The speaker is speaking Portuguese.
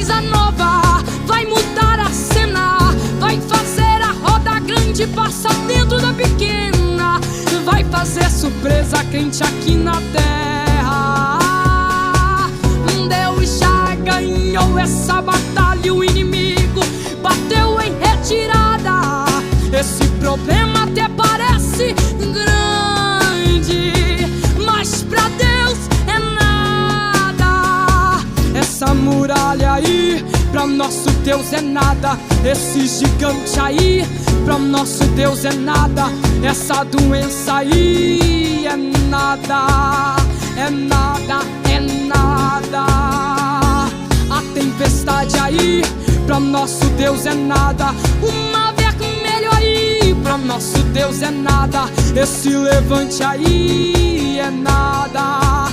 coisa nova, vai mudar a cena, vai fazer a roda grande passar dentro da pequena, vai fazer surpresa quente aqui na terra. Deus já ganhou essa batalha, o inimigo bateu em retirada. Esse problema até parece grande, mas pra Deus é nada. Essa muralha aí, pra nosso Deus é nada. Esse gigante aí, pra nosso Deus é nada. Essa doença aí é nada, é nada, é nada. A tempestade aí, pra nosso Deus é nada. O mar vermelho aí, pra nosso Deus é nada. Esse levante aí é nada.